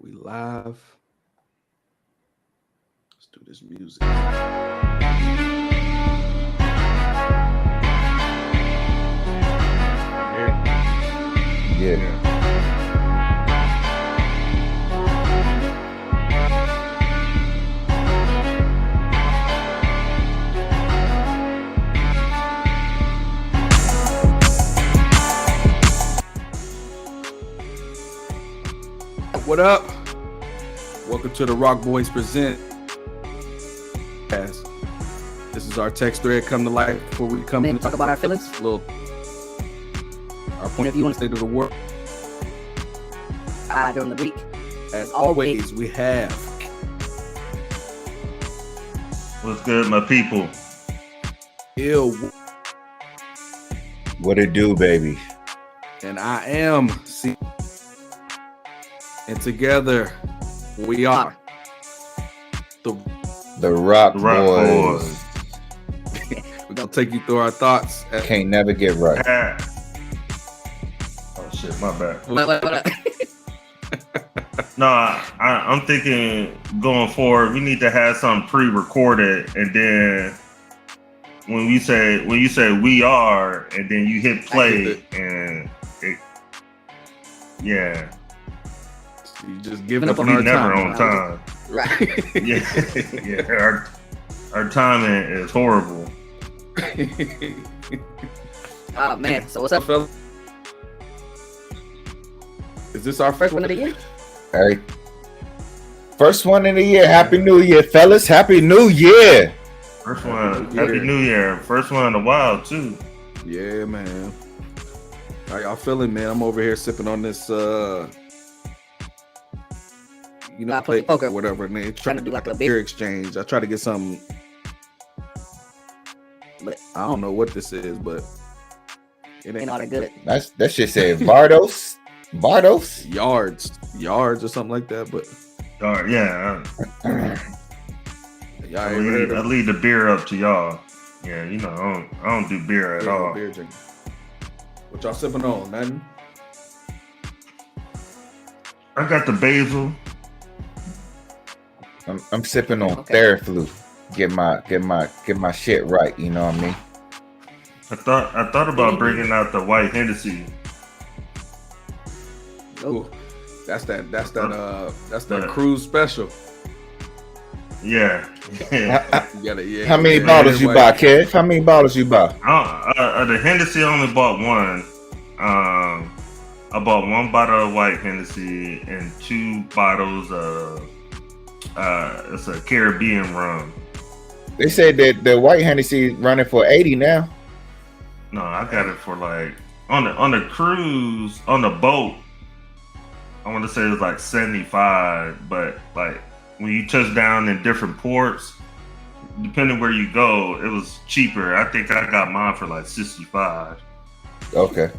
We live. Let's do this music. Yeah. What up? Welcome to the Rock Boys Present. This is our text thread come to life before we come and talk about our feelings. Our point of view on the state of the world. During the week. As always, we have. What's good, my people? Ill. What it do, baby? And I am. See. And together, we are the Rock Boys. We're going to take you through our thoughts. Can't never get right. Oh, shit, my bad. What? No, I'm thinking going forward, we need to have something pre-recorded, and then when you say we are, and then you hit play, and yeah. You just giving up on we our never time. On time. Right. Yeah. Our timing is horrible. Oh man. So what's up, fella? Is this our first one of the year? Hey, first one in the year. Happy New Year, fellas. Happy New Year. First one. Happy New Year. First one in a while too. Yeah, man. How y'all feeling, man? I'm over here sipping on this poker, whatever, and they trying to do like a beer exchange. I try to get something, but I don't know what this is, but it ain't all that good. That shit said Bardos, yards or something like that. But yeah, y'all I leave the beer up to y'all. Yeah, you know, I don't do beer at all. Beer drinking. What y'all sipping on, man? I got the basil. I'm sipping on Theraflu. Get my shit right. You know what I mean? I thought about bringing out the white Hennessy. Oh, that's that cruise special. Yeah. How many bottles you buy, Kev? How many bottles you buy? The Hennessy only bought one. I bought one bottle of white Hennessy and 2 bottles of it's a Caribbean rum. They said that the white Hennessy running for 80 now. No, I got it for like on the cruise on the boat. I want to say it was like 75, but like when you touch down in different ports, depending where you go, it was cheaper. I think I got mine for like 65. Okay.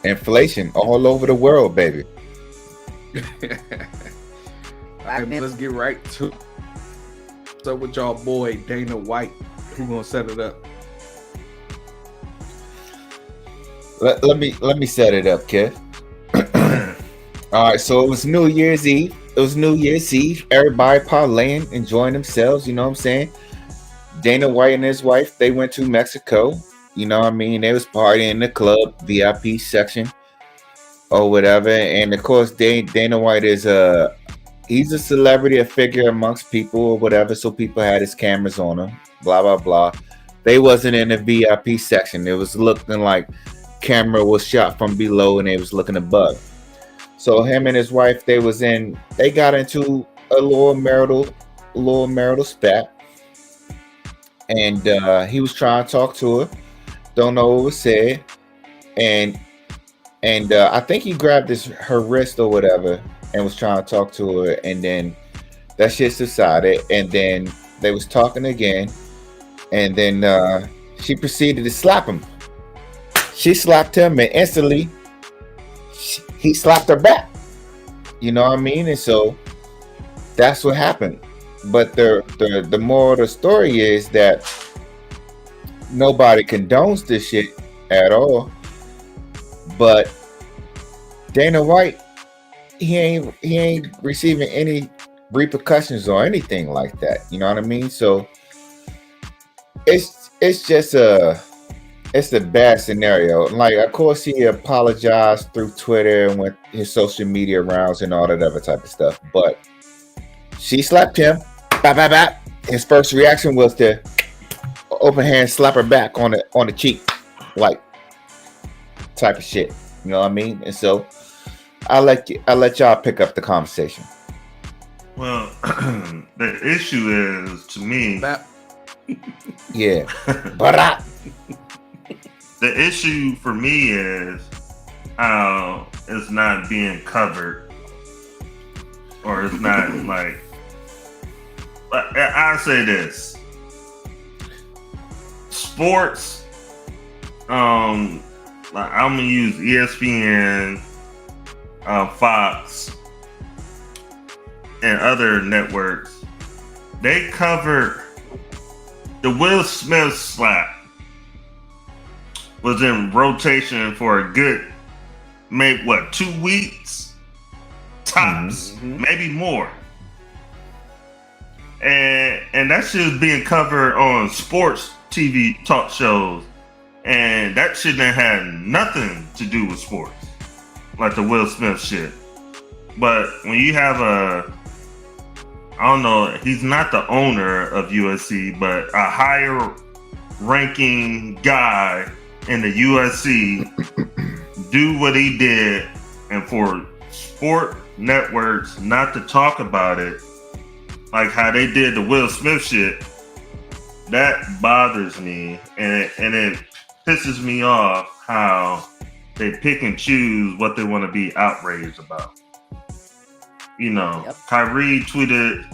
Inflation all over the world, baby. Let's get right to what's up with y'all boy Dana White. Who gonna set it up? Let me set it up, Kev. All right, so it was New Year's Eve. Everybody parlaying, enjoying themselves. You know what I'm saying? Dana White and his wife, they went to Mexico. You know what I mean? They was partying in the club, VIP section, or whatever. And of course, Dana White is he's a celebrity, a figure amongst people or whatever. So people had his cameras on him. Blah blah blah. They wasn't in the VIP section. It was looking like camera was shot from below and they was looking above. So him and his wife, they got into a little marital spat, and he was trying to talk to her. Don't know what was said, and I think he grabbed her wrist or whatever and was trying to talk to her, and then that shit subsided, and then they was talking again, and then she proceeded to slap him. She slapped him, and instantly he slapped her back. You know what I mean? And so that's what happened. But the moral of the story is that nobody condones this shit at all. But Dana White he ain't receiving any repercussions or anything like that. You know what I mean? So it's just it's a bad scenario. Like, of course, he apologized through Twitter and went his social media rounds and all that other type of stuff. But she slapped him. Bap, bap, bap. His first reaction was to open hand slap her back on the cheek, like type of shit. You know what I mean? And so I'll let y'all pick up the conversation. Well, the issue is, to me, yeah, but the issue for me is how it's not being covered, or it's not like. I'll say this: sports. Like, I'm gonna use ESPN, Fox, and other networks. They cover the Will Smith slap. Was in rotation for a good, maybe 2 weeks, tops, maybe more, and that shit is being covered on sports TV talk shows, and that shit didn't have nothing to do with sports, like the Will Smith shit. But when you have I don't know, he's not the owner of USC, but a higher ranking guy in the USC do what he did, and for sport networks not to talk about it, like how they did the Will Smith shit, that bothers me, and it pisses me off how they pick and choose what they want to be outraged about. You know, yep. Kyrie tweeted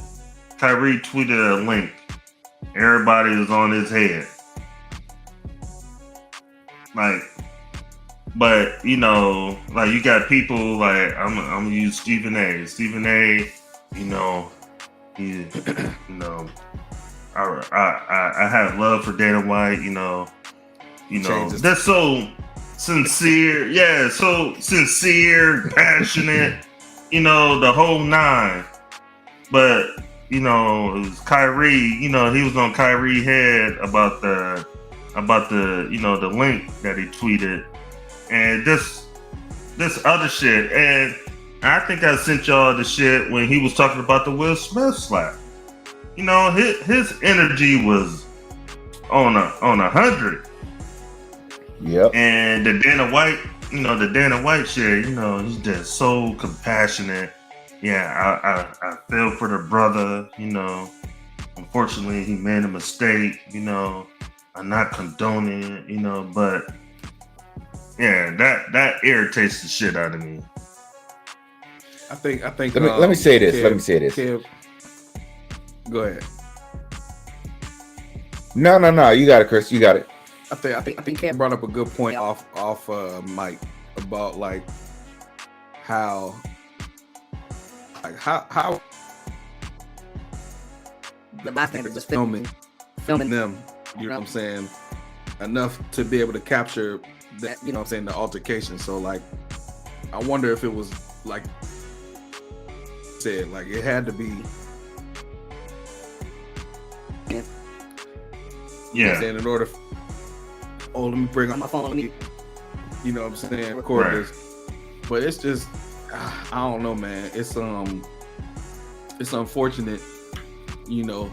a link. Everybody is on his head. Like, but you know, like you got people like I'm gonna use Stephen A. Stephen A. You know, he, you know, I have love for Dana White. You know, that's so sincere. Yeah, so sincere, passionate. You know, the whole nine. But you know, it was Kyrie. You know, he was on Kyrie's head about the you know, the link that he tweeted and this other shit. And I think I sent y'all the shit when he was talking about the Will Smith slap. You know, his energy was on 100. Yep. And the Dana White shit, you know, he's just so compassionate. Yeah, I feel for the brother, you know. Unfortunately, he made a mistake, you know. I'm not condoning it, you know, but yeah, that irritates the shit out of me. I think. Let me say this. Kev, go ahead. No. You got it, Chris. You got it. I think Kev brought up a good point off Mike about like how the bystanders just filming them. You know what I'm saying? Enough to be able to capture that, you know what I'm saying, the altercation. So like, I wonder if it was like said, like it had to be. Yeah. You know what I'm saying, in order. Let me bring up my phone. You know what I'm saying? Record this. But it's just, I don't know, man. It's unfortunate, you know.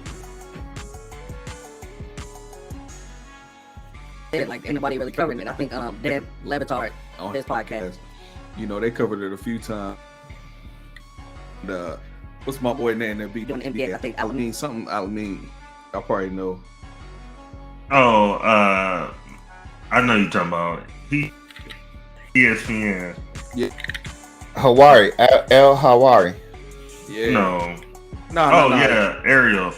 Like anybody really covering it. I think Deb Levitard on his podcast. You know, they covered it a few times. What's my boy name that beat doing NBA? I think Alameen. I probably know. Oh, I know you're talking about ESPN. Yeah. Hawari, El Hawari. Yeah. No. Yeah, Ariel.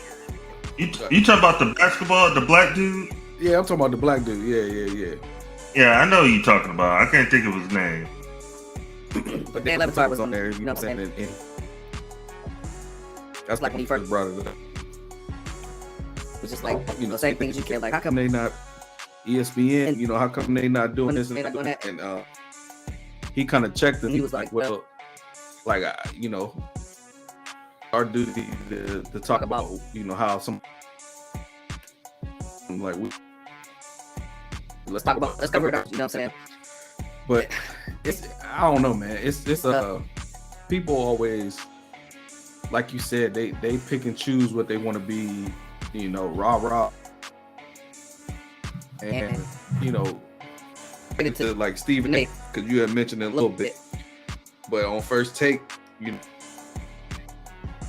You talking about the basketball, the black dude? Yeah, I'm talking about the black dude. Yeah. Yeah, I know who you're talking about. I can't think of his name. But Dan Levitard was on there. You know what I'm saying? That's like when he first brought it up. It was just like, you know, same things you care. Like, how come they not ESPN? You know, how come they not doing this? They not doing that? And he kind of checked him. He was like, well, like our duty to talk about how some like let's cover it up. You know what I'm saying? But I don't know, man. It's people always, like you said, they pick and choose what they want to be, rah, and like Stephen, because you had mentioned it a little bit, but on First Take,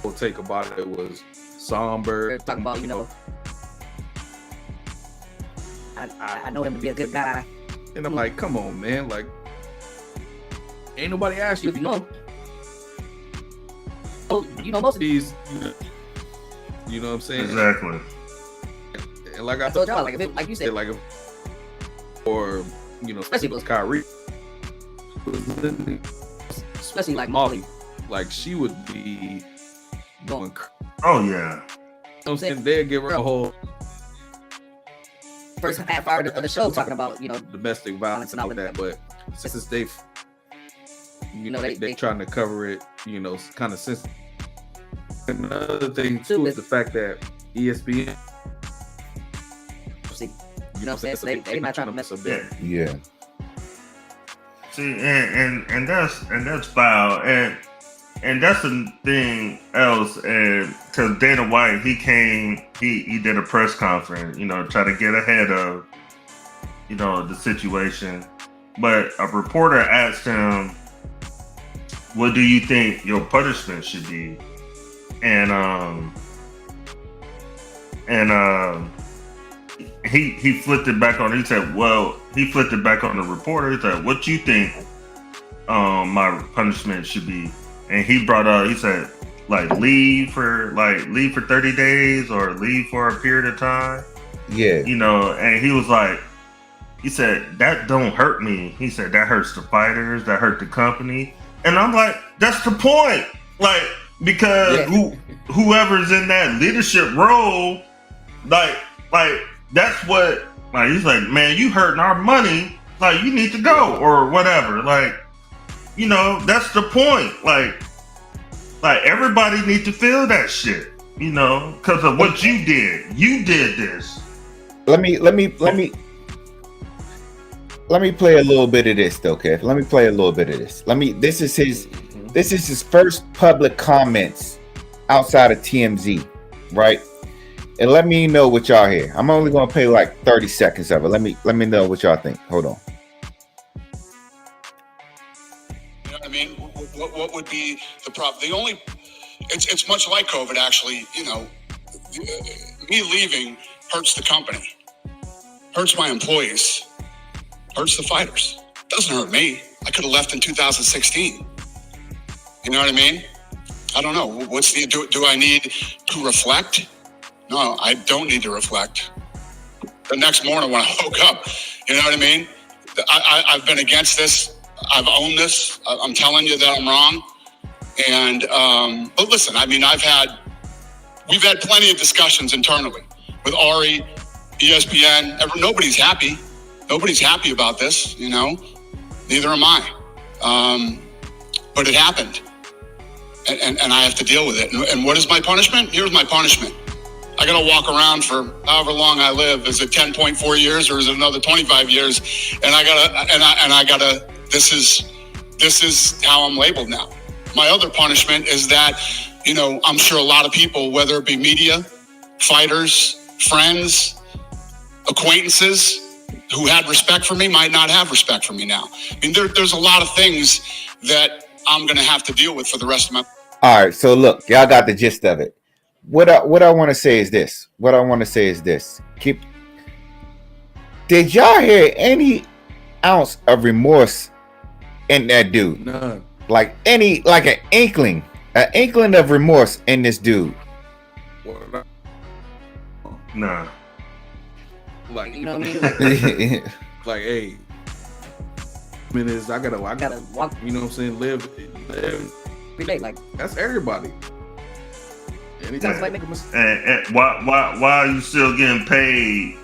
we'll take about it was somber, talking about I know him to be a good guy, and I'm like, come on, man, like ain't nobody asked you if you know him. Most of these, you know what I'm saying? Exactly. And like I told y'all, like if it, like you said, like or especially if it was Kyrie, especially like Molly, like she would be going. Oh yeah. You know what I'm saying? They'd give her a whole first half hour of the show talking about domestic violence and all that, but since they've they trying to cover it, kind of since. Another thing too is the fact that ESPN, they not trying to mess up there. Yeah. See, and that's foul, and that's the thing else, and because Dana White, he did a press conference, try to get ahead of, the situation, but a reporter asked him, "What do you think your punishment should be?" And he flipped it back on. He said, "Well," he flipped it back on the reporter. He said, "What you think my punishment should be?" And he brought up. He said, "Like leave for 30 days or leave for a period of time." Yeah. And he was like, he said, "That don't hurt me." He said, "That hurts the fighters. That hurt the company." And I'm like, that's the point. Like. Because whoever's in that leadership role, like that's what, like he's like, man, you hurting our money, like you need to go or whatever. Like, that's the point. Like everybody needs to feel that shit, because of what you did. You did this. Let me play a little bit of this though, Kev. Let me play a little bit of this. This is his first public comments outside of TMZ, right? And let me know what y'all hear. I'm only gonna play like 30 seconds of it. Let me know what y'all think. Hold on. You know what I mean? What would be the problem? It's much like COVID actually. Me leaving hurts the company, hurts my employees, hurts the fighters. Doesn't hurt me. I could have left in 2016. You know what I mean? I don't know. What's do I need to reflect? No, I don't need to reflect. The next morning when I woke up, you know what I mean? I've been against this. I've owned this. I'm telling you that I'm wrong. And, but listen, I mean, we've had plenty of discussions internally with Ari, ESPN. Nobody's happy. Nobody's happy about this, neither am I. But it happened. And I have to deal with it. And what is my punishment? Here's my punishment. I got to walk around for however long I live. Is it 10.4 years or is it another 25 years? And I gotta, this is how I'm labeled now. My other punishment is that, I'm sure a lot of people, whether it be media, fighters, friends, acquaintances who had respect for me might not have respect for me now. I mean, there's a lot of things that I'm going to have to deal with for the rest of my. All right. So look, y'all got the gist of it. What I want to say is this. Did y'all hear any ounce of remorse in that dude? None. Like an inkling of remorse in this dude. Nah. Like, You know what I mean? like, hey, minutes I gotta walk. You know what I'm saying? Live. Every day, like That's everybody. Anytime like make a mistake. And while you still getting paid,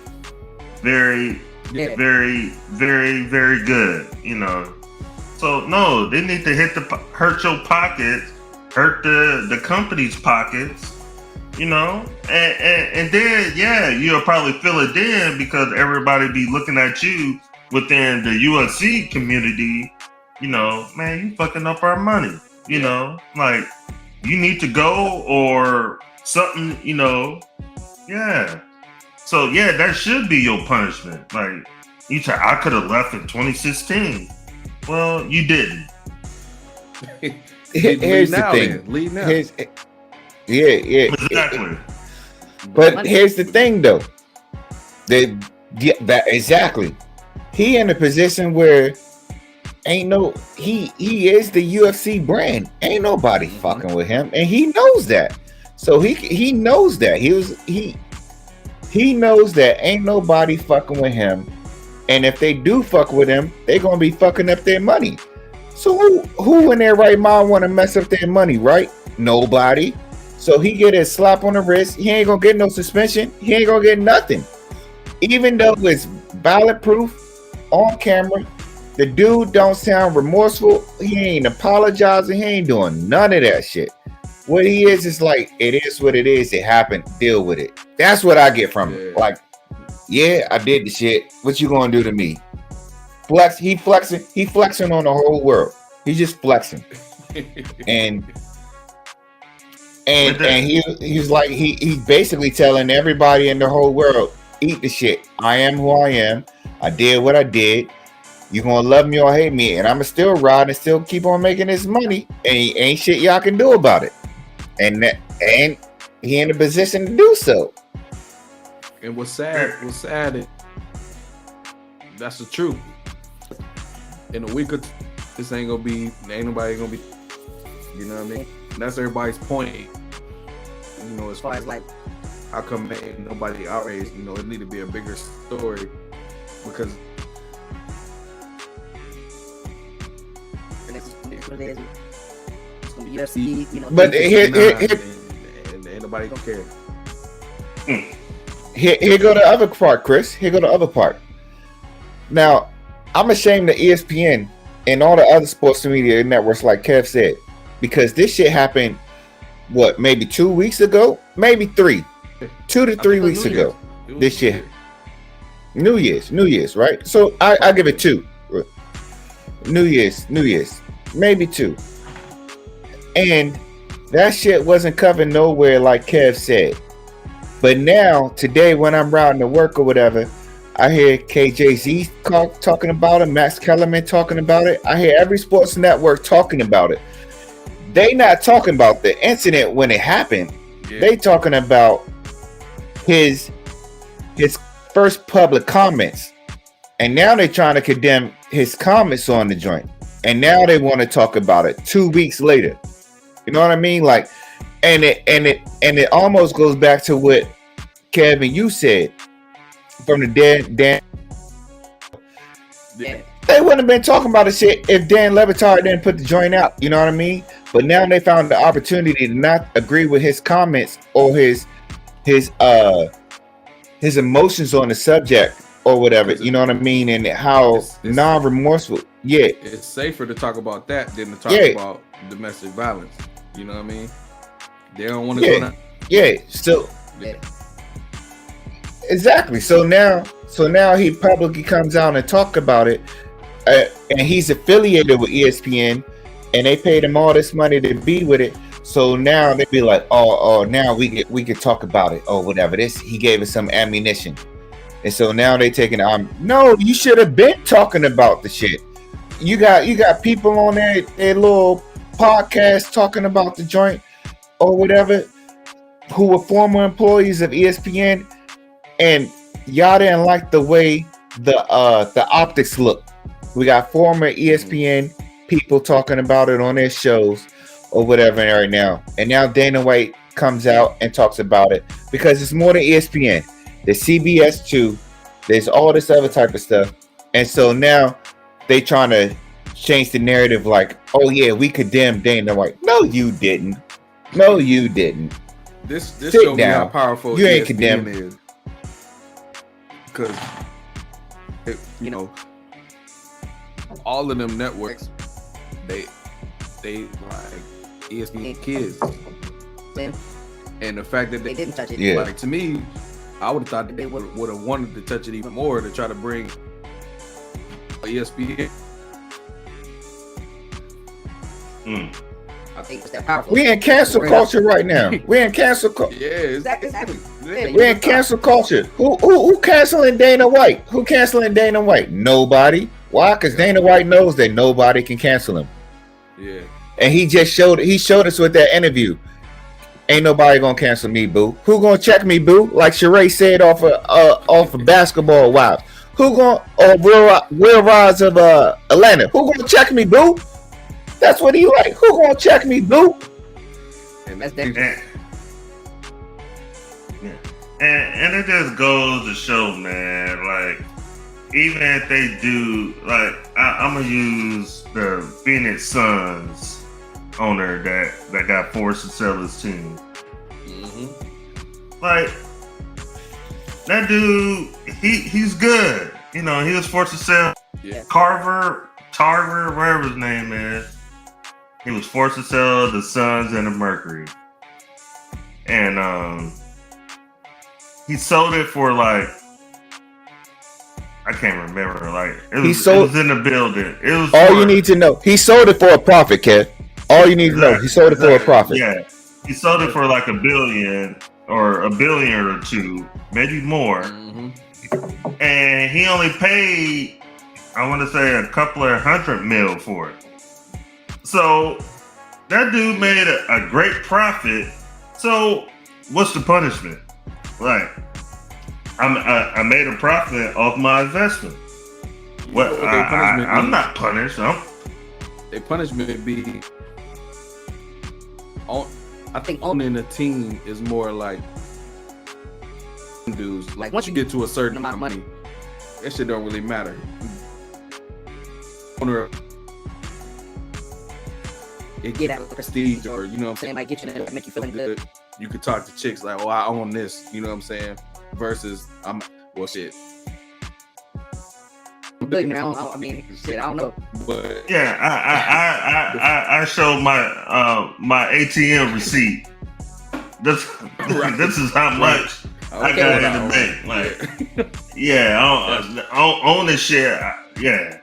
very, very, very, very good. So no, they need to hurt your pockets, hurt the company's pockets, you know, and then you'll probably feel it then because everybody be looking at you within the UFC community, you know, man, you fucking up our money, you know, like you need to go or something, you know, So that should be your punishment. Like you say, I could have left in 2016. Well, you didn't. Here's the thing. Lead now. Exactly. But here's the thing, though. That exactly. He in a position where he is the UFC brand. Ain't nobody fucking with him, and he knows that. So he knows that he knows that ain't nobody fucking with him. And if they do fuck with him, they're gonna be fucking up their money. So who in their right mind want to mess up their money, right? Nobody. So he get a slap on the wrist. He ain't gonna get no suspension. He ain't gonna get nothing. Even though it's valid proof on camera, the dude don't sound remorseful. He ain't apologizing. He ain't doing none of that shit. What he is like, it is what it is. It happened. Deal with it. That's what I get from it. Like, yeah, I did the shit. What you gonna do to me? He flexing on the whole world. He's just flexing. and he's like he's basically telling everybody in the whole world, eat the shit. I am who I am. I did what I did. You gonna love me or hate me, and I'ma still ride and still keep on making this money. And ain't shit y'all can do about it. And he in a position to do so. And what's sad is that's the truth. In a week or two, this ain't nobody gonna be, you know what I mean? And that's everybody's point. You know, as far as like, how come ain't nobody outraged? You know, it need to be a bigger story because UFC, you know, but here and nobody don't care. Here go the other part, Chris. Here go the other part. Now, I'm ashamed of ESPN and all the other sports media networks, like Kev said, because this shit happened, what, maybe 2 weeks ago? Maybe 3. 2 to 3 weeks ago. This shit. New Year's, right? So I give it 2. New Year's. Maybe 2. And that shit wasn't covered nowhere, like Kev said. But now, today, when I'm riding to work or whatever, I hear KJZ talking about it, Max Kellerman talking about it. I hear every sports network talking about it. They not talking about the incident when it happened. Yeah. They talking about his first public comments. And now they're trying to condemn his comments on the joint. And now they want to talk about it 2 weeks later. You know what I mean? Like, and it almost goes back to what Kevin you said from the Dan. Yeah. They wouldn't have been talking about the shit if Dan Le Batard didn't put the joint out. You know what I mean? But now they found the opportunity to not agree with his comments or his emotions on the subject or whatever. You know what I mean? And how non-remorseful. Yeah, it's safer to talk about that than to talk about domestic violence. You know what I mean? They don't want to go down. Yeah. So exactly. So now he publicly comes out and talk about it, and he's affiliated with ESPN, and they paid him all this money to be with it. So now they be like, oh, now we could talk about it or whatever. He gave us some ammunition, and so now they taking no, you should have been talking about the shit. You got people on their little podcast talking about the joint or whatever who were former employees of ESPN, and y'all didn't like the way the optics look. We got former ESPN people talking about it on their shows or whatever right now, and now Dana White comes out and talks about it because it's more than ESPN. There's CBS too. There's all this other type of stuff, and so now they trying to change the narrative like, oh yeah, we condemn Dana White. No, you didn't. This shows me how powerful you ESPN ain't condemned. is. Because, you know, all of them networks they like ESPN kids, Man, and the fact that they didn't touch it. Yeah. like to me, I would have thought that they would have wanted to touch it even more to try to bring ESPN. I think it's that powerful. We in cancel culture right now. We in cancel culture. Yeah, Exactly. We're in cancel culture. Who canceling Dana White? Who canceling Dana White? Nobody. Why? Because Dana White knows that nobody can cancel him. Yeah. And he showed us with that interview. Ain't nobody gonna cancel me, boo. Who gonna check me, boo? Like Sheree said off of Basketball Wives. Who gonna Will Rise of Atlanta? Who gonna check me, boo? That's what he like. Who gonna check me, boo? And That's dangerous. And it just goes to show, man, like, even if they do, like, I'm going to use the Phoenix Suns owner that got forced to sell his team. Like, that dude, he's good. You know, he was forced to sell Tarver, whatever his name is. He was forced to sell the Suns and the Mercury. And he sold it for like, I can't remember. Like it was in the building. It was all you need to know. He sold it for a profit, Kev. All you need to know. He sold it for a profit. Yeah, he sold it for like $1 billion or $1 billion or $2 billion, maybe more. And he only paid, I want to say, a couple of $100 million for it. So that dude made a great profit. So what's the punishment? Like, I made a profit off my investment. What? I'm not punished. A punishment be I think owning a team is more like dudes. Like once you get to a certain amount of money, that shit don't really matter. Owner, it get that prestige, or you know what I'm saying, Might get you there, make you feeling good. You could talk to chicks like, oh, I own this, you know what I'm saying? Versus shit. Billionaire, I mean, shit, I don't know. But yeah, I showed my ATM receipt. This is how much I got in the bank. Like, yeah, I own this shit. Yeah.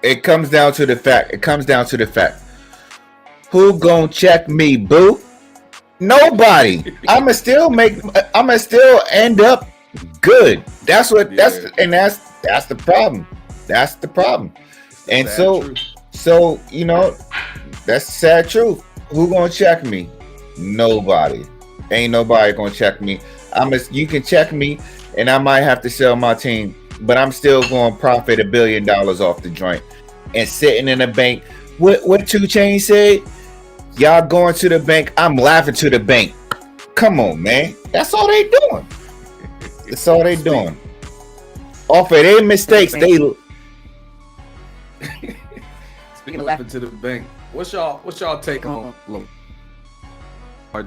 It comes down to the fact. Who gonna check me, boo? Nobody. I'ma still end up good. That's the problem. That's the problem. And so you know, that's the sad truth. Who gonna check me? Nobody. Ain't nobody gonna check me. You can check me, and I might have to sell my team, but I'm still going to profit $1 billion off the joint and sitting in a bank. What 2 Chainz said? Y'all going to the bank? I'm laughing to the bank. Come on, man. That's all they doing. That's all they doing. Off of their mistakes, they. Speaking of laughing to the bank, what's y'all take on Lamar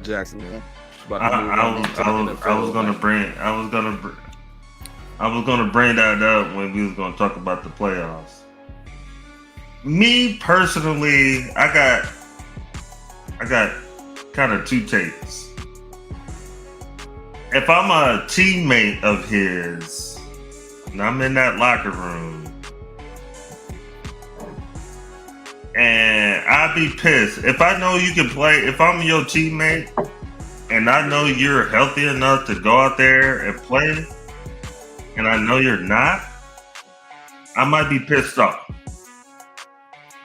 Jackson? Man? I was gonna bring that up when we was gonna talk about the playoffs. Me personally, I got kind of 2 takes. If I'm a teammate of his and I'm in that locker room, and I'd be pissed if I know you can play. If I'm your teammate and I know you're healthy enough to go out there and play, and I know you're not, I might be pissed off.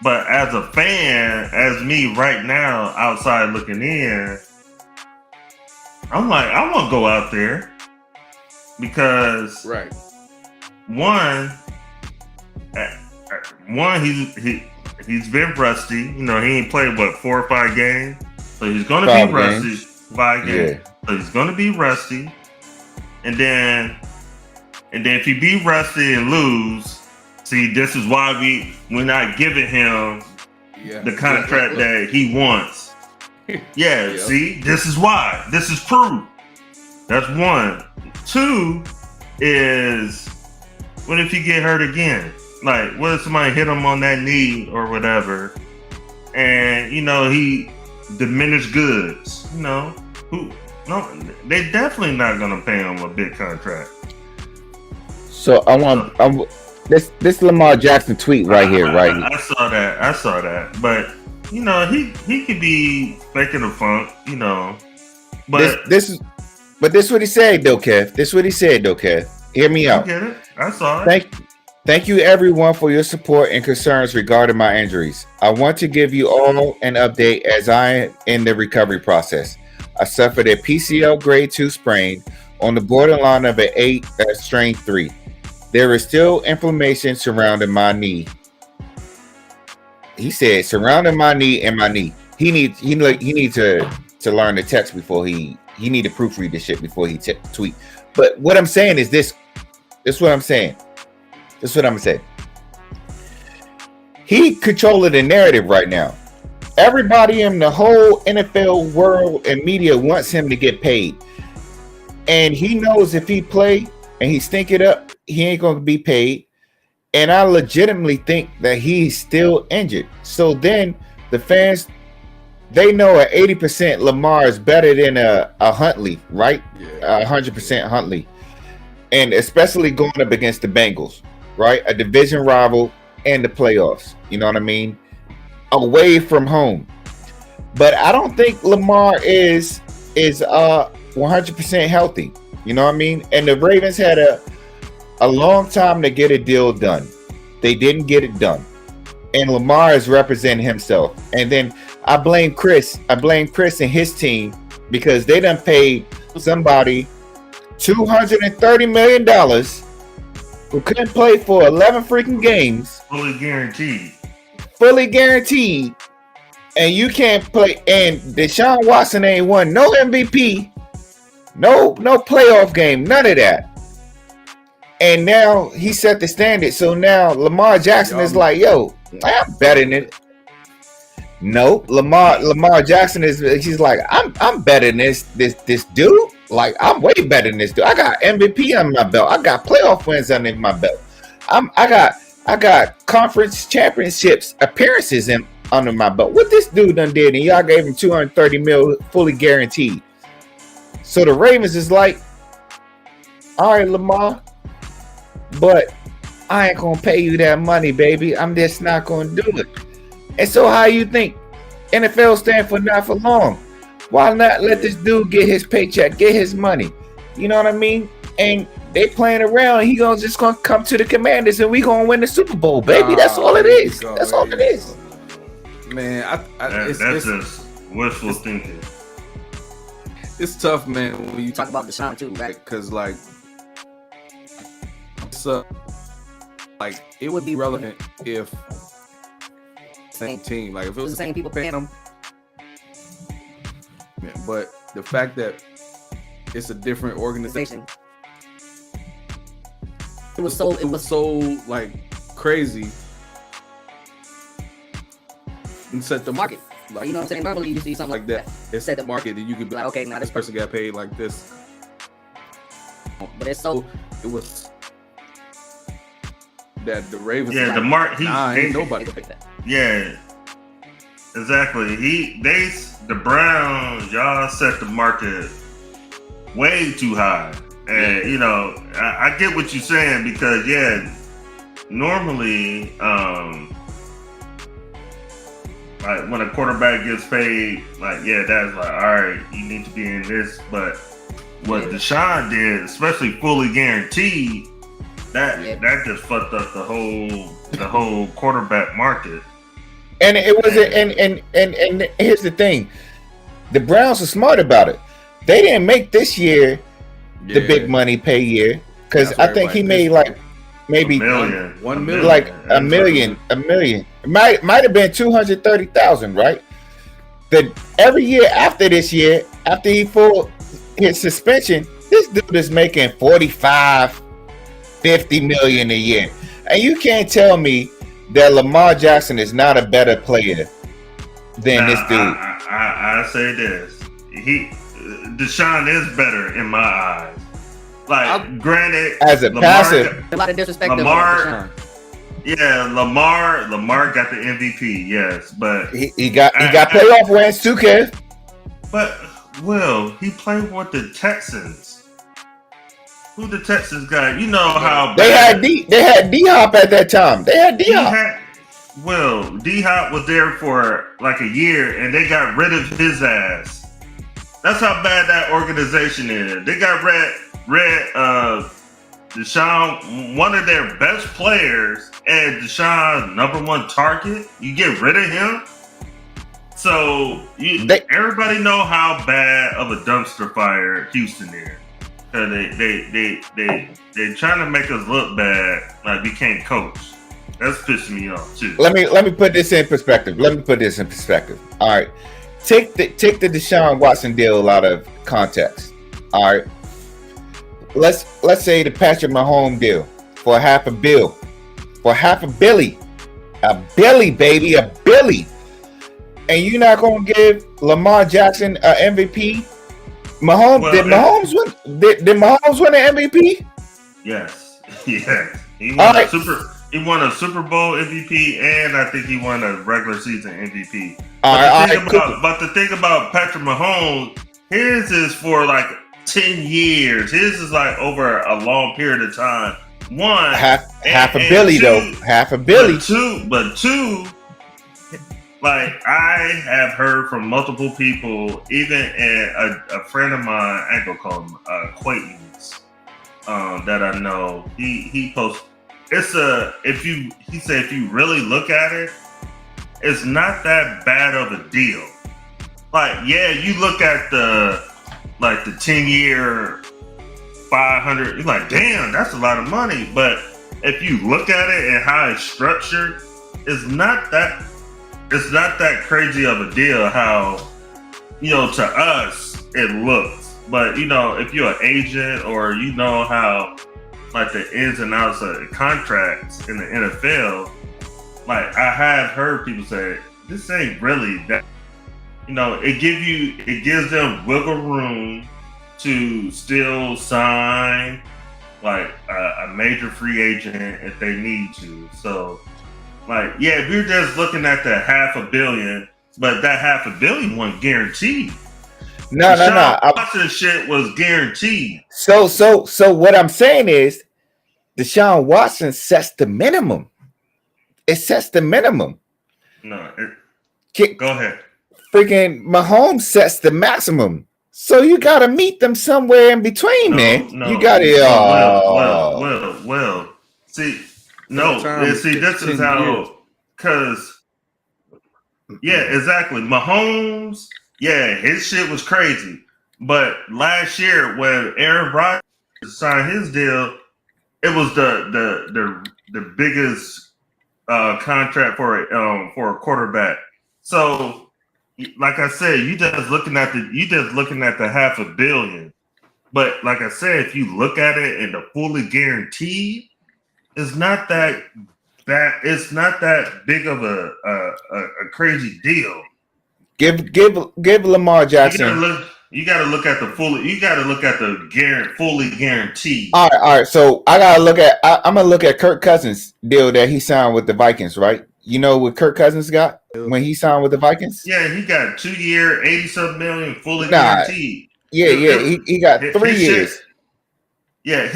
But as a fan, as me right now, outside looking in, I'm like, I want to go out there because one, he's been rusty. You know, he ain't played 4 or 5 games, so he's gonna be rusty. 5 games, so he's gonna be rusty. And then if he be rusty and lose, see, this is why we're not giving him the contract that he wants. See, this is why. This is proof. That's 1. 2 is, what if he get hurt again? Like, what if somebody hit him on that knee or whatever, and he diminished goods. They definitely not gonna pay him a big contract. So this Lamar Jackson tweet right here, right? I saw that. But he could be faking the funk, But this is what he said though, Kev. Hear me out. I get it. I saw it. Thank you everyone for your support and concerns regarding my injuries. I want to give you all an update as I am in the recovery process. I suffered a PCL grade 2 sprain on the borderline of an 8 strain 3. There is still inflammation surrounding my knee. He said surrounding my knee and my knee. He needs to learn the text before he need to proofread this shit before he tweet. But what I'm saying is this. This is what I'm saying. He controlling the narrative right now. Everybody in the whole NFL world and media wants him to get paid. And he knows if he play and he stink it up, he ain't going to be paid. And I legitimately think that he's still injured. So then the fans, they know at 80% Lamar is better than a Huntley, right? Yeah. 100% Huntley. And especially going up against the Bengals, right? A division rival and the playoffs. You know what I mean? Away from home. But I don't think Lamar is 100% healthy. You know what I mean? And the Ravens had a long time to get a deal done. They didn't get it done. And Lamar is representing himself. And then I blame Chris and his team because they done paid somebody $230 million who couldn't play for 11 freaking games. Fully guaranteed. And you can't play. And Deshaun Watson ain't won no MVP, no playoff game, none of that. And now he set the standard. So now Lamar Jackson is like, yo, I'm better than it. No, Lamar Jackson he's like, I'm better than this dude. Like, I'm way better than this dude. I got MVP on my belt. I got playoff wins under my belt. I got conference championships appearances under my belt. What this dude done did, and y'all gave him $230 million fully guaranteed. So the Ravens is like, all right, Lamar, but I ain't gonna pay you that money, baby. I'm just not gonna do it. And so how you think NFL stand for not for long? Why not let this dude get his paycheck, get his money? You know what I mean? And they playing around. He just gonna come to the Commanders and we gonna win the Super Bowl, baby. That's all it is. That's all it is. Man, that's just wishful thinking. It's tough, man, when you Talk about Deshaun too, right? because like it's like it would be relevant if same team, like if it was The same people paying him. man, but the fact that it's a different organization, It was so like crazy and set the market. Like, you know what I'm saying? Normally you see something like that. It set the market, and you could be like, okay, now this person got paid like this. But it's so It was that the Ravens. Yeah, like, the mark. ain't nobody like that. Yeah, exactly. The Browns, y'all set the market way too high, and I get what you're saying because normally, like when a quarterback gets paid, that's like, all right, you need to be in this. But what Deshaun did, especially fully guaranteed, that just fucked up the whole quarterback market. And it was and here's the thing. The Browns are smart about it. They didn't make this year the big money pay year because I think he made like maybe $1 million. like a million. It might have been 230,000, right? Every year after this year, after he pulled his suspension, this dude is making 45, 50 million a year. And you can't tell me that Lamar Jackson is not a better player than this dude. I say this. Deshaun is better in my eyes. Like, granted, as a passer, a lot of disrespect. Lamar, Yeah, Lamar got the MVP. Yes, but he got playoff wins too, Kev. But Will, he played with the Texans. Who the Texans got? You know how they had D-Hop at that time. They had D-Hop. D-Hop was there for like a year, and they got rid of his ass. That's how bad that organization is. They got rid Deshaun, one of their best players, and Deshaun's number one target. You get rid of him. So everybody know how bad of a dumpster fire Houston is. They trying to make us look bad, like we can't coach. That's pissing me off too. Let me put this in perspective. All right, take the Deshaun Watson deal out of context. All right, let's say the Patrick Mahomes deal for $500 million, for $500 million, baby, $1 billion. And you're not gonna give Lamar Jackson an MVP? Mahomes did Mahomes win an MVP? Yes. He won a Super Bowl MVP, and I think he won a regular season MVP. But the thing about Patrick Mahomes, his is for like 10 years. His is like over a long period of time. One, $500 million though. $500 million. But two. Like, I have heard from multiple people, even a friend of mine, I ain't gonna call him acquaintance, that I know. He posts. He said if you really look at it, it's not that bad of a deal. Like, yeah, you look at the 10-year 500, you're like, damn, that's a lot of money. But if you look at it and how it's structured, it's not that crazy of a deal how, to us it looks. But, if you're an agent or you know how, like, the ins and outs of contracts in the NFL, like, I have heard people say, this ain't really that, it gives them wiggle room to still sign, like, a major free agent if they need to. So, like, yeah, we're just looking at the $500 million, but that $500 million wasn't guaranteed. No. Watson shit was guaranteed. So what I'm saying is, Deshaun Watson sets the minimum. It sets the minimum. No, go ahead. Freaking Mahomes sets the maximum. So you got to meet them somewhere in between, man. You got to. Well. See. No, see, this is how, because, yeah, exactly. Mahomes, yeah, his shit was crazy. But last year, when Aaron Rodgers signed his deal, it was the biggest contract for a quarterback. So, like I said, you just looking at the $500 million. But like I said, if you look at it and the fully guaranteed, it's not that big of a crazy deal. Give Lamar Jackson. You got to look at the fully guaranteed. All right. So I'm gonna look at Kirk Cousins' deal that he signed with the Vikings, right? You know what Kirk Cousins got when he signed with the Vikings? Yeah, he got 2 year, $80-something million fully guaranteed. Yeah. He got 3 years. Yeah,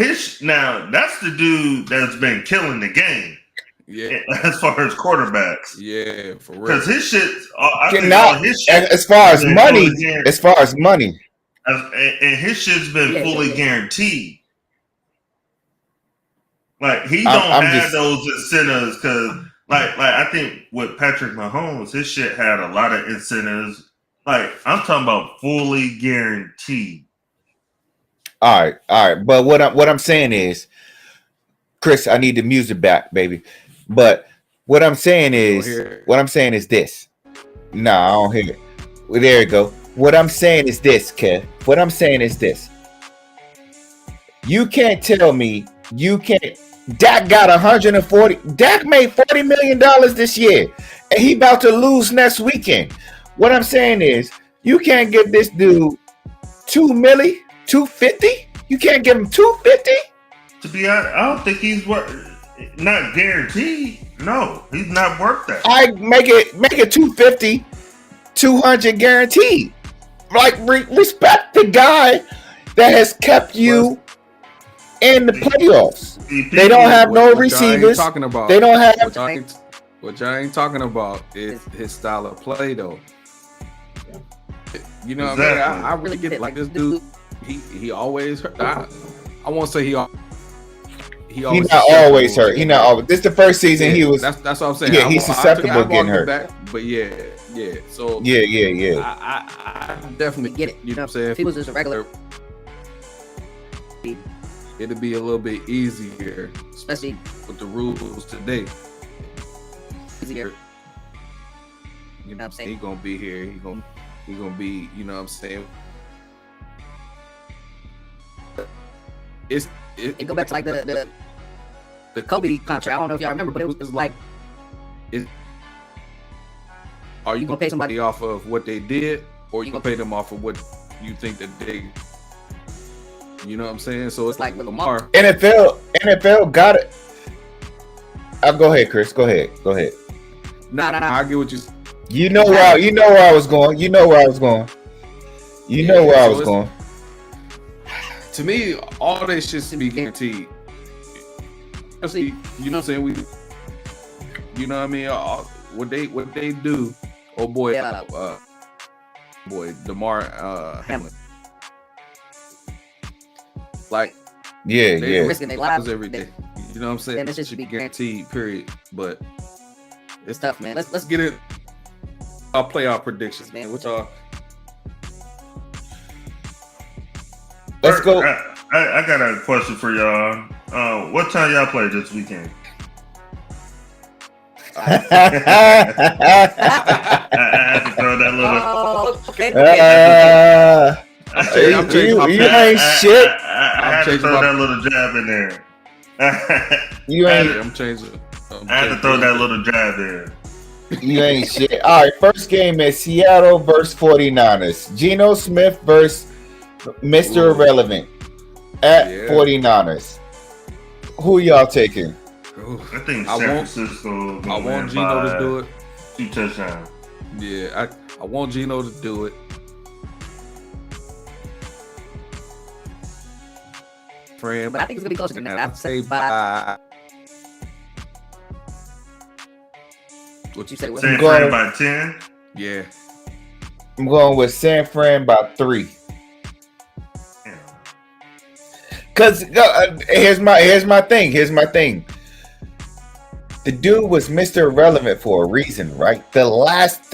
now that's the dude that's been killing the game. Yeah, as far as quarterbacks. Yeah, for real. Because his shit, as far as money, and his shit's been fully guaranteed. Like, he don't have those incentives because, like I think with Patrick Mahomes, his shit had a lot of incentives. Like, I'm talking about fully guaranteed. All right. But what I'm saying is, Chris, I need the music back, baby. But what I'm saying is this. No, I don't hear it. Well, there you go. What I'm saying is this, Kev. What I'm saying is this. You can't tell me Dak got 140. Dak made $40 million this year, and he about to lose next weekend. What I'm saying is, you can't give this dude $2 million. $250? You can't give him $250? To be honest, I don't think he's worth. Not guaranteed. No, he's not worth that. I make it 250, 200 guaranteed. Like respect the guy that has kept you in the playoffs. They don't have no receivers. Talking about. They don't have. What y'all ain't talking about is his style of play, though. You know, Exactly. what I mean? I really get it. Like this dude, he always hurt. I won't say he always. He's not always hurt. He not always. This is the first season he was. That's what I'm saying. Yeah, he's susceptible to getting hurt. Back, but yeah. So Yeah. I definitely Get it. You know what I'm saying? If he was just a regular, it'd be a little bit easier, especially with the rules today. easier. You know, I'm saying? he gonna be here. He gonna be. You know what I'm saying? It go back to like the Kobe contract. I don't know if y'all remember, but it was like, are you gonna pay somebody off of what they did, or you gonna pay them off of what you think that they? You know what I'm saying? So it's like with Lamar. NFL got it. Go ahead, Chris. Go ahead. Nah. I get what you. You know where I was going. To me, all that shit should be guaranteed. See, you know what I'm saying? You know what I mean? What they do? Oh boy, DeMar Hamlin. Like, yeah. risking their lives every day. You know what I'm saying? Then this It shit should be guaranteed. Period. But it's tough, man. Let's get it. I'll play our predictions, man. Which are. Let's go. I got a question for y'all. What time y'all play this weekend? I had to throw that little. Oh, okay. You ain't shit. I had to throw that little jab in there. I'm changing. I had to throw that little jab in. You ain't shit. All right, first game is Seattle versus 49ers. Geno Smith versus Mr. Irrelevant at 49ers. Who y'all taking? I think San Francisco. I want Geno to do it. 2 touchdowns. Yeah, I want Geno to do it. Friend, But I think it's gonna be closer than that. I'd say by. What You said it was San Fran by 10. Yeah. I'm going with San Fran by 3. Cause here's my thing. The dude was Mr. Irrelevant for a reason, right? The last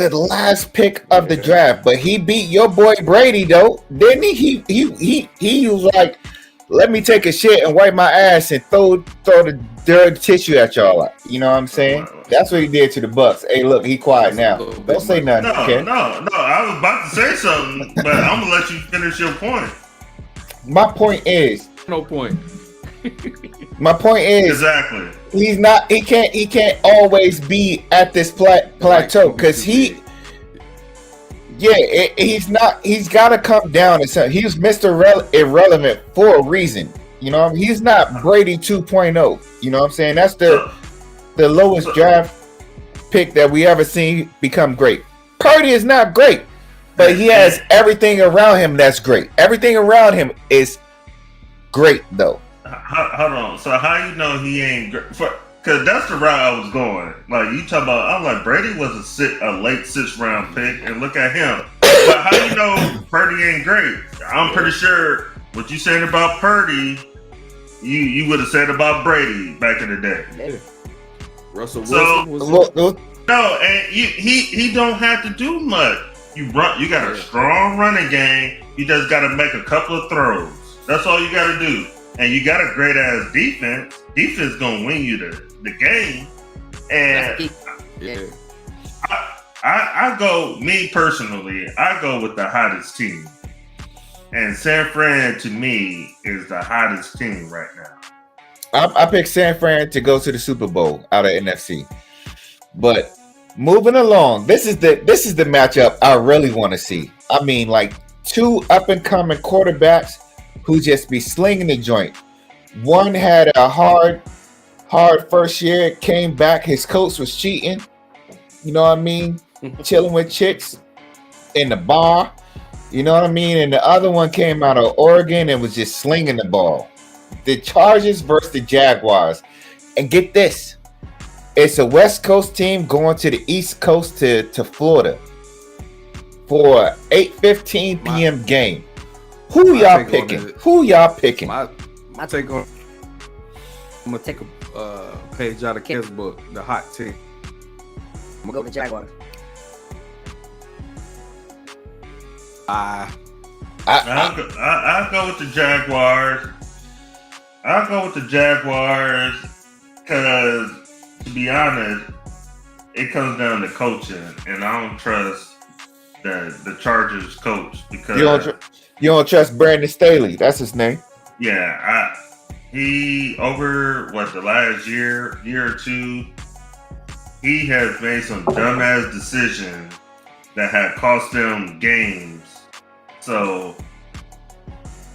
pick of the draft, but he beat your boy Brady though, didn't he? He was like, let me take a shit and wipe my ass and throw the dirty tissue at y'all. You know what I'm saying? That's what he did to the Bucks. Hey, look, he quiet now. Don't say nothing. No, okay? no. I was about to say something, but I'm gonna let you finish your point. My point is. No point. My point is Exactly. He's not. He can't always be at this plateau because he's not. He's got to come down and say he's Mr. Irrelevant for a reason. You know, he's not Brady 2.0. You know what I'm saying? That's the lowest draft pick that we ever seen become great. Purdy is not great, but he has everything around him that's great. Everything around him is great though. Hold on. So how you know he ain't great? Because that's the route I was going. Like you talking about, I'm like Brady was a late 6th round pick, and look at him. But how you know Purdy ain't great? I'm pretty sure what you saying about Purdy, you would have said about Brady back in the day. Russell Wilson was no, and he don't have to do much. You got a strong running game. You just got to make a couple of throws. That's all you got to do. And you got a great ass defense. Defense gonna win you the game. And I go, me personally, I go with the hottest team. And San Fran to me is the hottest team right now. I picked San Fran to go to the Super Bowl out of NFC. But moving along, this is the matchup I really want to see. I mean, like 2 up and coming quarterbacks who just be slinging the joint. One had a hard hard first year, came back. His coach was cheating. You know what I mean? Chilling with chicks in the bar. You know what I mean? And the other one came out of Oregon and was just slinging the ball. The Chargers versus the Jaguars. And get this. It's a West Coast team going to the East Coast to Florida for an 8:15 p.m. game. Who y'all picking? Who y'all picking? My take on. I'm gonna take a page out of Kev's book, the hot take. I'm gonna go with the Jaguars. I'll go with the Jaguars. I'll go with the Jaguars because, to be honest, it comes down to coaching, and I don't trust the Chargers coach because you don't trust Brandon Staley. That's his name. Yeah, he over the last year or two, he has made some dumbass decisions that have cost them games. So,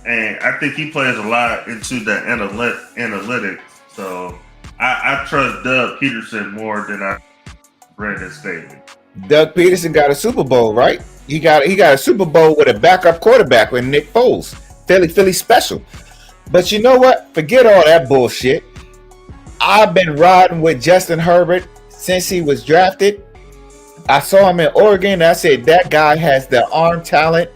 and I think he plays a lot into the analytics. So, I trust Doug Peterson more than I Brandon Staley. Doug Peterson got a Super Bowl, right? He got a Super Bowl with a backup quarterback with Nick Foles. Philly special. But you know what? Forget all that bullshit. I've been riding with Justin Herbert since he was drafted. I saw him in Oregon. And I said that guy has the arm talent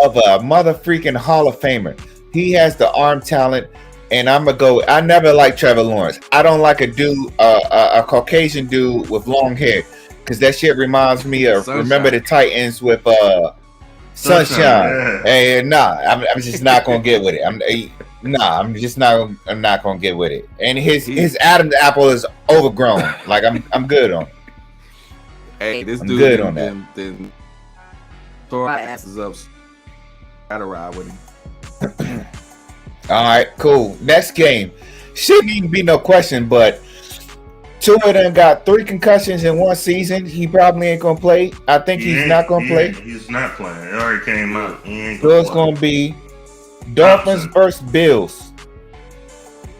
of a mother freaking Hall of Famer. He has the arm talent, and I'm gonna go. I never liked Trevor Lawrence. I don't like a dude, a Caucasian dude with long hair, because that shit reminds me of Sunshine. Remember the Titans with Sunshine. Yeah. Hey, I'm just not gonna get with it. I'm not gonna get with it. And his Adam's apple is overgrown. Like I'm good on it. Hey, this I'm dude good on that. Then tore our asses up. Gotta ride with him. All right, cool. Next game. Shouldn't even be no question, but two of them got 3 concussions in one season. He probably ain't gonna play. I think he's not gonna play. He's not playing. It already came out. He ain't So it's gonna be Dolphins versus Bills.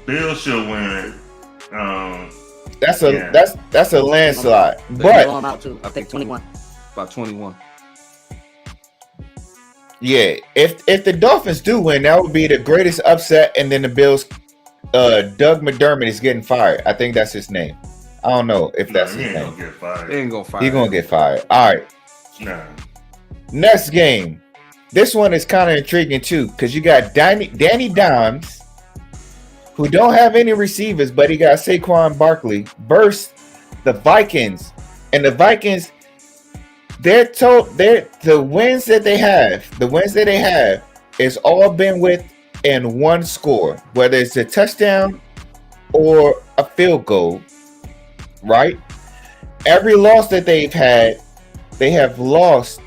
Bills should win. That's a landslide. I'm But out too. I think 21. About 21. yeah, if the Dolphins do win, that would be the greatest upset. And then the Bills, Doug McDermott is getting fired. I think that's his name. I don't know if that's he his ain't name. gonna get fired. They ain't gonna fire. He's gonna get fired. All right. Nah. Next game. This one is kind of intriguing too, because you got Danny Dimes, who don't have any receivers, but he got Saquon Barkley, versus the Vikings. And the Vikings, the wins that they have is all been within one score, whether it's a touchdown or a field goal, right? Every loss that they've had, they have lost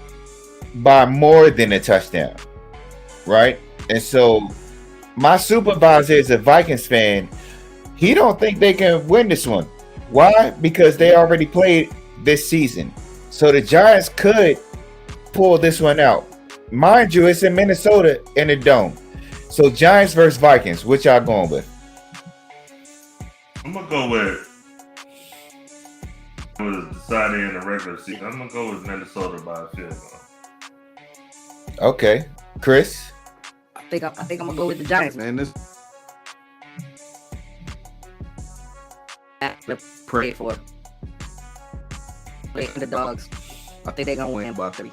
by more than a touchdown, right? And so my supervisor is a Vikings fan. He don't think they can win this one. Why? Because they already played this season. So the Giants could pull this one out. Mind you, it's in Minnesota in the Dome. So Giants versus Vikings. Which y'all going with? I'm gonna go with decided in the regular season. I'm gonna go with Minnesota by a field goal. Okay, Chris. I think I'm gonna go with the Giants. Man, this Pray for it. Play the dogs. I think they're gonna win by 3.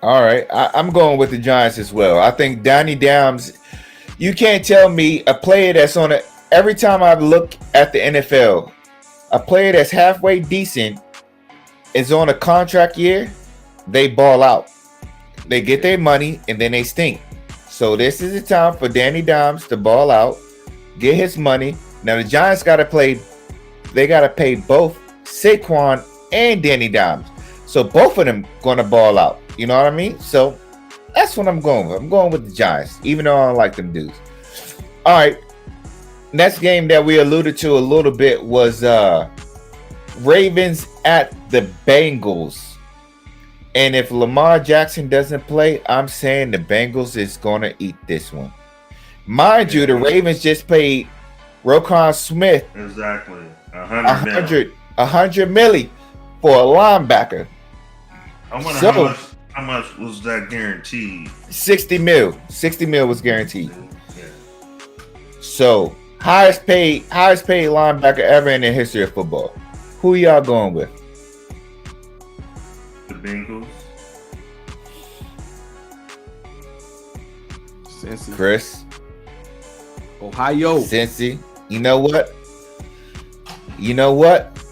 All right, I'm going with the Giants as well. I think Danny Dimes. You can't tell me a player that's on it. Every time I look at the NFL, a player that's halfway decent is on a contract year. They ball out. They get their money and then they stink. So this is the time for Danny Dimes to ball out, get his money. Now the Giants got to play. They got to pay both Saquon and Danny Dimes. So both of them going to ball out. You know what I mean? So that's what I'm going with. I'm going with the Giants, even though I don't like them dudes. All right. Next game that we alluded to a little bit was Ravens at the Bengals. And if Lamar Jackson doesn't play, I'm saying the Bengals is going to eat this one. Mind you, the Ravens just played Roquan Smith, Exactly. 100 100 milli for a linebacker. I wonder So- how much was that guaranteed? 60 mil. 60 mil was guaranteed. Yeah. So highest paid linebacker ever in the history of football. Who y'all going with? The Bengals. Cincy. Chris, Ohio. Cincy. You know what?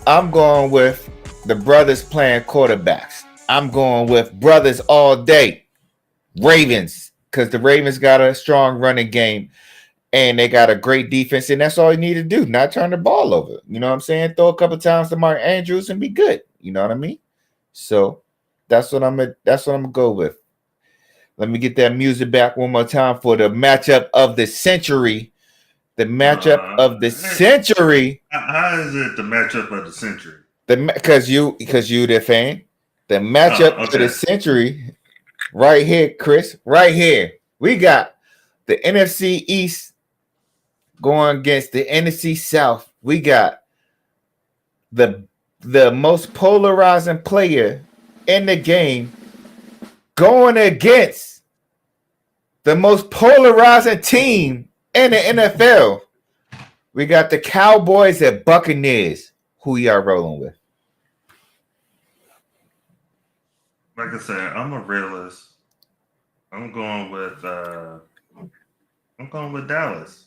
I'm going with the brothers playing quarterbacks. I'm going with brothers all day. Ravens, because the Ravens got a strong running game and they got a great defense, and that's all you need to do. Not turn the ball over. You know what I'm saying? Throw a couple times to Mark Andrews and be good. You know what I mean? So that's what I'm gonna go with. Let me get that music back one more time for the matchup of the century. The matchup of the century. How is it the matchup of the century? Because you the fan. The matchup of the century, right here, Chris. Right here, we got the NFC East going against the NFC South. We got the most polarizing player in the game going against the most polarizing team in the NFL. We got the Cowboys and Buccaneers. Who y'all rolling with? Like I said, I'm a realist. I'm going with Dallas.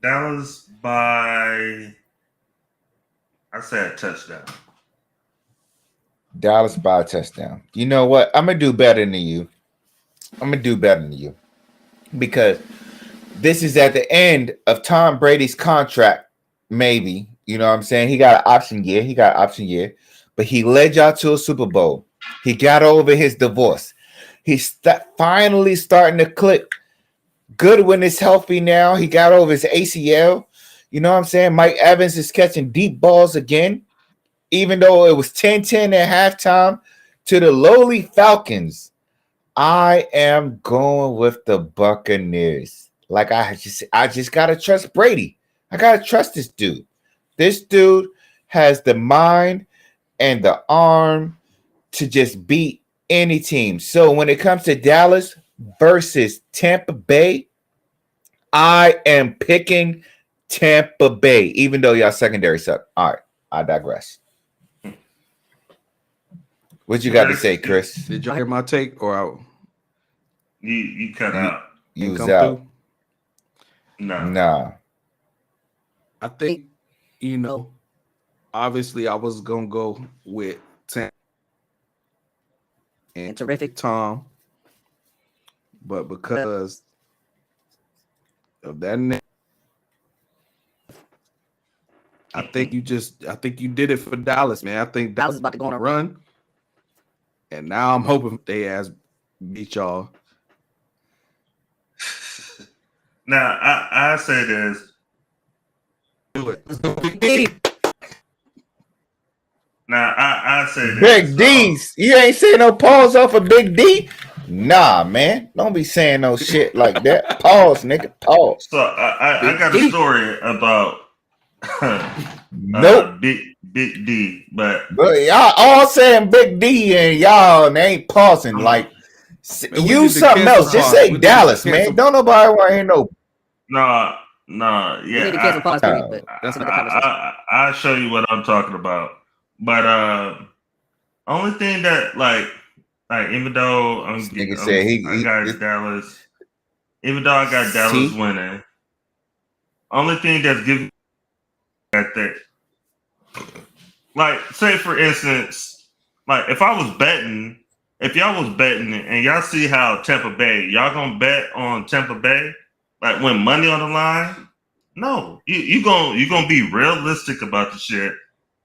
Dallas by, I say a touchdown. Dallas by a touchdown. You know what? I'm gonna do better than you. Because this is at the end of Tom Brady's contract. Maybe, you know what I'm saying? He got an option year. But he led y'all to a Super Bowl. He got over his divorce. He's finally starting to click. Goodwin is healthy now. He got over his ACL. You know what I'm saying? Mike Evans is catching deep balls again. Even though it was 10-10 at halftime to the lowly Falcons, I am going with the Buccaneers. Like I just gotta trust Brady. I gotta trust this dude. This dude has the mind and the arm to just beat any team. So when it comes to Dallas versus Tampa Bay, I am picking Tampa Bay, even though y'all secondary suck. All right, I digress. What you got to say, Chris? Did y'all hear my take or You cut out. You was come out. through? No. Nah. I think, obviously I was gonna go with Tam and Terrific. Tom, but because of that name, I think you did it for Dallas, man. I think Dallas is about to go on a run, and now I'm hoping they beat y'all. Now I say this. Do it. Now I say this. Big D's. You ain't saying no pause off of Big D? Nah, man. Don't be saying no shit like that. Pause, nigga. Pause. So I got a story about Nope. Big D, but Y'all all saying Big D and y'all ain't pausing. Like, Man, we use need to something cancel else. Just pause. say We need to Dallas, cancel- man. Don't nobody want to hear no. no, We need to yeah. cancel pause too, but that's another conversation. I'll show you what I'm talking about. But only thing that like even though I got Dallas, even though I got Dallas winning, only thing that's giving that like say for instance, like if y'all was betting and y'all see how Tampa Bay, y'all gonna bet on Tampa Bay, like when money on the line? No, you gonna be realistic about the shit,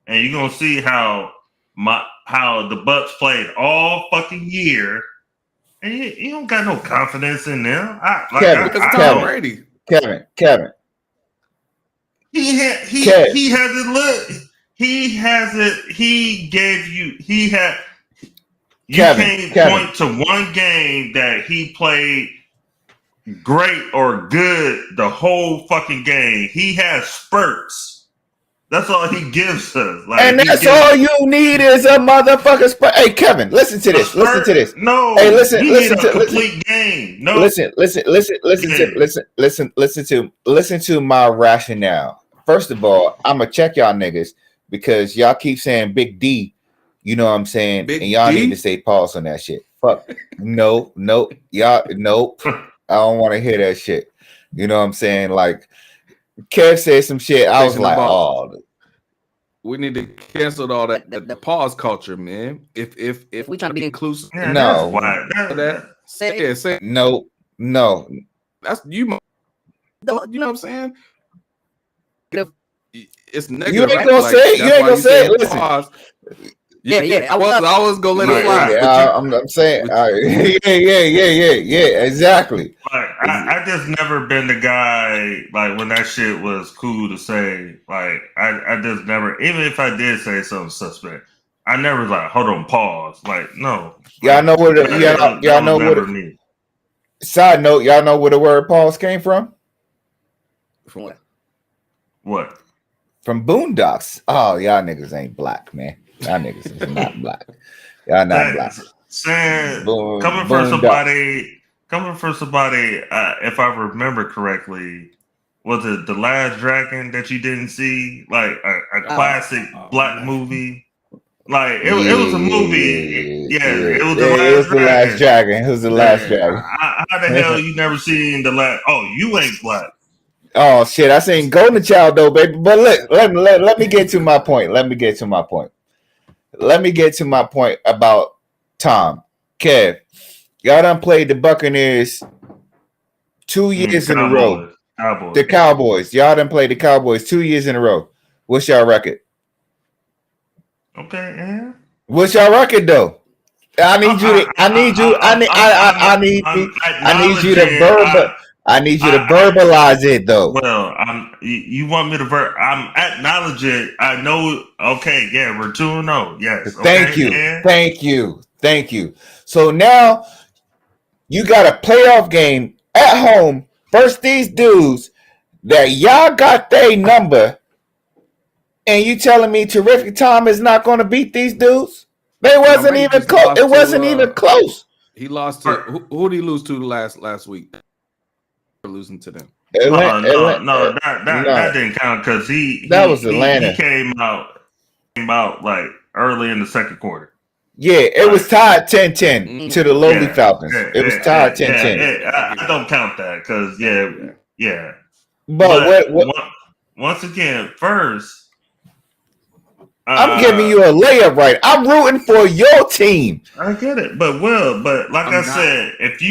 and you gonna see how the Bucks played all fucking year, and you don't got no confidence in them. Tom Brady. Kevin. He hasn't looked. He hasn't. He gave you. He had. You can't point to one game that he played great or good the whole fucking game. He has spurts. That's all he gives us. Like, and that's all you need is a motherfucker spurt. Hey, Kevin, listen to this. Listen to this. No. Hey, listen to a complete game. No. Listen to my rationale. First of all, I'm gonna check y'all niggas because y'all keep saying Big D. You know what I'm saying? Big and y'all D? need to say pause on that shit. Fuck. No, y'all, nope. I don't want to hear that shit. You know what I'm saying? Like, Kev said some shit. I was like, oh. We need to cancel all that the pause culture, man. If we trying to be inclusive, no. Say no. That's you. You know what I'm saying? It's negative. You ain't gonna say it. You ain't gonna say it. Listen. Pause. Yeah. I was gonna let it fly. I'm saying, yeah, exactly. Like, I just never been the guy, like, when that shit was cool to say, like, I just never, even if I did say something suspect, I never was like, hold on, pause. Like, no. Y'all know what y'all know what me. Side note, y'all know where the word pause came from? From what? What? From Boondocks. Oh, y'all niggas ain't black, man. Y'all niggas is not black. Y'all not black. Coming from somebody, if I remember correctly, was it The Last Dragon that you didn't see? Like a classic black movie. Like it was a movie. It was The Last Dragon. It was The Last Dragon. How the hell you never seen the last? Oh, you ain't black. Oh shit! I seen Golden Child though, baby. But let me get to my point. Let me get to my point about Tom. Kev, y'all done played the Buccaneers 2 years in a row. The Cowboys. Y'all done played the Cowboys 2 years in a row. What's y'all record? Okay, yeah. What's y'all record though? I need you to verbalize it though. Well, you want me to I'm acknowledge it. I know. Okay, yeah, we're 2-0. Yes. Thank you. So now you got a playoff game at home versus these dudes that y'all got their number, and you telling me Terrific Tom is not going to beat these dudes? They wasn't even close. It wasn't even close. He lost to who did he lose to last week? Losing to them. No, that didn't count because that was Atlanta. He came out like early in the second quarter. Yeah, it was tied 10-10 to the lowly Falcons. It was tied 10-10. I don't count that because yeah. But what? Once again, first. I'm giving you a layup, right? I'm rooting for your team. I get it, but like I said, if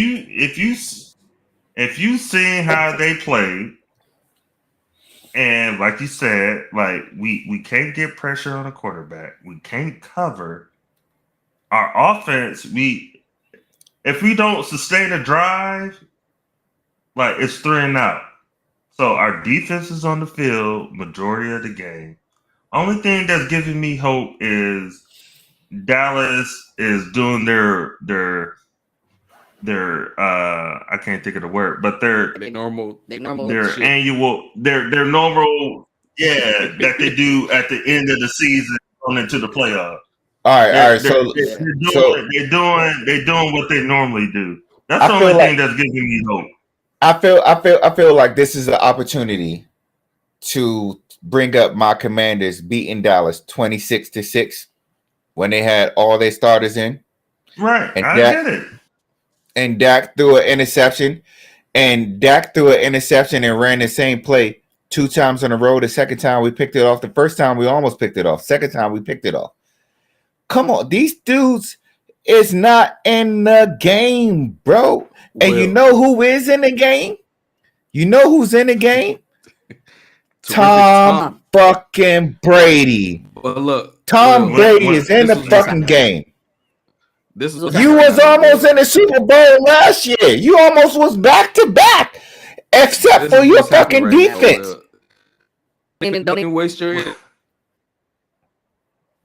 you seen how they played, and like you said, like we can't get pressure on a quarterback, we can't cover our offense. If we don't sustain a drive, like it's 3-and-out. So our defense is on the field majority of the game. Only thing that's giving me hope is Dallas is doing their I can't think of the word, but their normal annual that they do at the end of the season going into the playoffs. All right. They're doing what they normally do. That's the only thing that's giving me hope. I feel like this is an opportunity to bring up my Commanders beating Dallas 26-6 when they had all their starters in. Right. I get it. And Dak threw an interception. And ran the same play 2 times in a row. The second time we picked it off. The first time we almost picked it off. Second time we picked it off. Come on. These dudes is not in the game, bro. And you know who is in the game? You know who's in the game? Tom fucking Brady. But look, Tom Brady is in the fucking game. You was almost in the Super Bowl last year. You almost was back to back, except for your fucking defense. Don't even waste your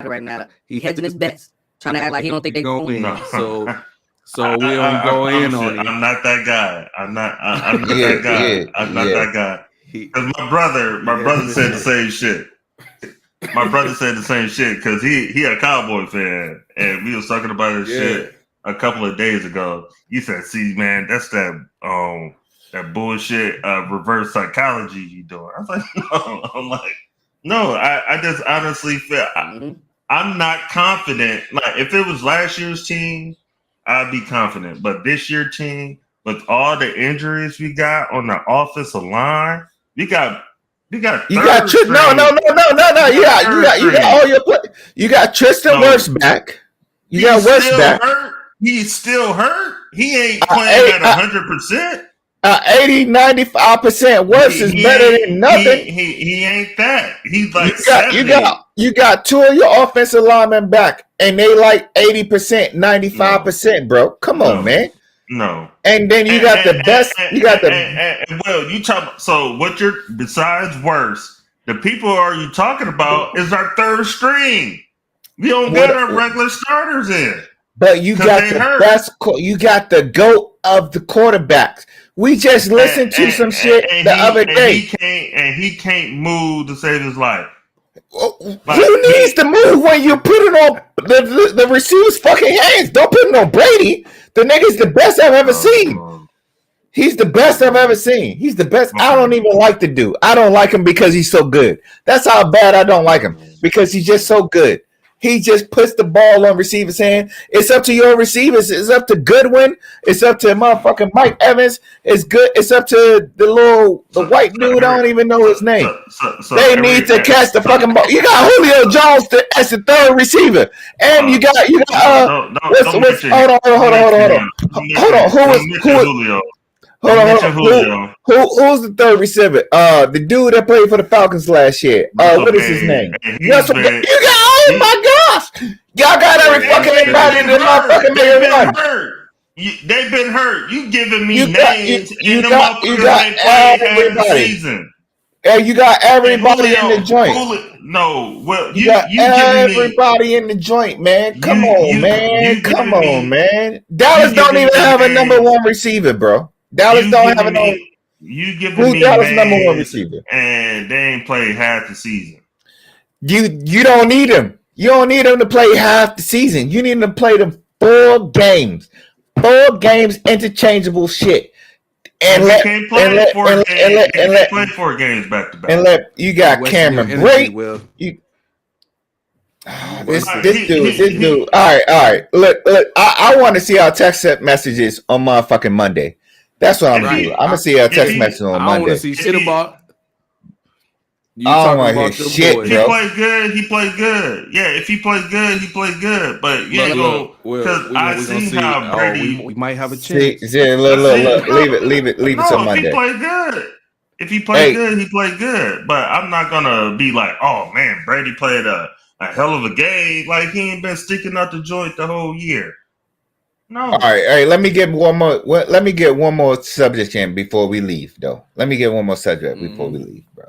right now. He hedging his bets, trying to act like he don't think they're going to win. So we don't go in on him. I'm not that guy. I'm not that guy. I'm not that guy. Because my brother said the same shit. My brother said the same shit because he a Cowboy fan, and we was talking about this shit a couple of days ago. He said, "See, man, that's that bullshit reverse psychology you doing." I was like, "No," I'm like, "No, I just honestly feel I'm not confident. Like if it was last year's team, I'd be confident, but this year's team, with all the injuries we got on the offensive line, you got Tristan Wirfs back. You got Wirfs back. Hurt. He's still hurt. He ain't playing at 100%. 80-95% Wirfs is better than nothing. He ain't that. He's like you got two of your offensive linemen back, and they like 80%, 95%, bro. Come on, man. No. And then you got the best. Well, you talk. So what you're besides worse, the people are you talking about is our third string. We don't get our regular starters in. But you got the best. You got the GOAT of the quarterbacks. We just listened to some shit the other day. He can't move to save his life. Who needs to move when you put it on the receiver's fucking hands? Don't put it on Brady. The nigga's the best I've ever seen. He's the best I've ever seen. He's the best. I don't even like the dude. I don't like him because he's so good. That's how bad I don't like him. Because he's just so good. He just puts the ball on receiver's hand. It's up to your receivers. It's up to Goodwin. It's up to motherfucking Mike Evans. It's good. It's up to the white dude. I don't even know his name. They need to catch the fucking ball. You got Julio Jones as the third receiver, and you got hold on. Who's the third receiver? The dude that played for the Falcons last year. What is his name? Oh my gosh! Y'all got every fucking everybody in the motherfucking run. They've been hurt. You giving me names? You got everybody. And you got everybody in the joint. You got everybody in the joint, man. Come on, man. Dallas don't even have a number one receiver, bro. Dallas don't have a number. You giving me Dallas number one receiver, and they ain't played half the season. You don't need him. You don't need him to play half the season. You need him to play them 4 games. 4 games, interchangeable shit. And let 4 games back to back. And you got Cameron Brate. This dude. All right. Look. I want to see our text messages on motherfucking Monday. That's what I'm gonna do. I'm gonna see our text messages on Monday. I want to see shit about. I don't want to hear shit, bro. He played good. He played good. Yeah, if he plays good, he played good. But because I see how Brady. We might have a chance. Look. Leave it till Monday. If he played good. If he played good, he played good. But I'm not gonna be like, oh man, Brady played a hell of a game. Like he ain't been sticking out the joint the whole year. No. All right. Let me get one more. Let me get one more subject in before we leave, though. Let me get one more subject before we leave, bro.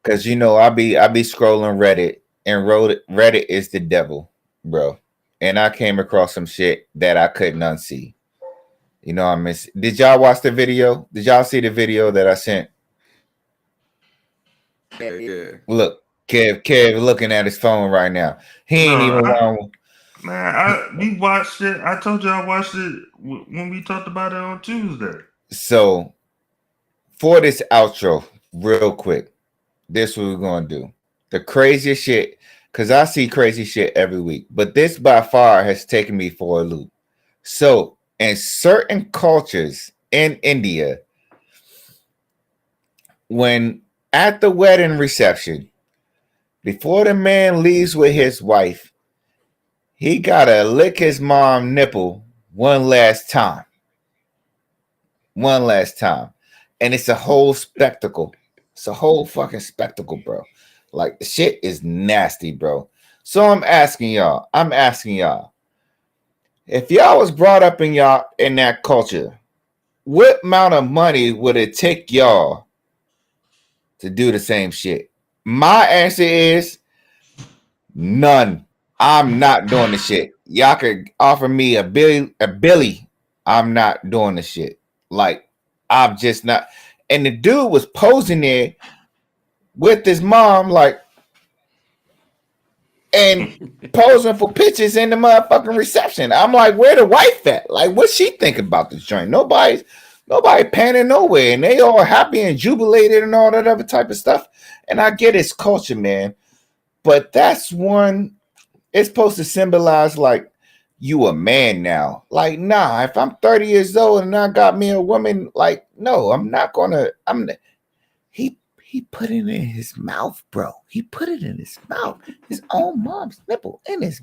Because I be scrolling Reddit, and Reddit is the devil, bro. And I came across some shit that I couldn't unsee. I miss. Did y'all watch the video? Did y'all see the video that I sent? Yeah. Look, Kev looking at his phone right now. He ain't even on. Man, we watched it. I told you I watched it when we talked about it on Tuesday. So, for this outro, real quick. This is what we're going to do. The craziest shit, because I see crazy shit every week, but this by far has taken me for a loop. So, in certain cultures in India, when at the wedding reception, before the man leaves with his wife, he got to lick his mom's nipple one last time. And it's a whole spectacle. It's a whole fucking spectacle, bro. Like, the shit is nasty, bro. So I'm asking y'all, if y'all was brought up in that culture, what amount of money would it take y'all to do the same shit? My answer is none. I'm not doing the shit. y'all could offer me a Billy. I'm not doing the shit. Like, I'm just not. And the dude was posing there with his mom, like, and posing for pictures in the motherfucking reception. I'm like, where the wife at? Like, what she think about this joint? Nobody panning nowhere, and they all happy and jubilated and all that other type of stuff. And I get it's culture, man, but that's one. It's supposed to symbolize like you a man now. Like, nah, if I'm 30 years old and I got me a woman, like, no, I'm not gonna. He put it in his mouth, bro. He put it in his mouth. His own mom's nipple in his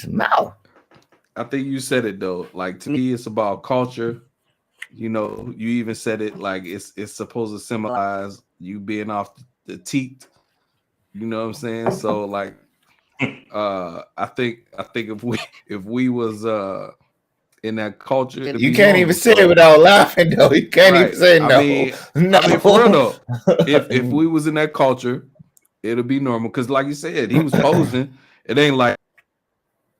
mouth. I think you said it though. Like, to me, it's about culture. You know, you even said it like it's supposed to symbolize you being off the teat. You know what I'm saying? So like, I think if we was in that culture, you can't even say it without laughing though. You can't even say no. I mean, for real though, if we was in that culture, it'll be normal. Because like you said, he was posing. It ain't like,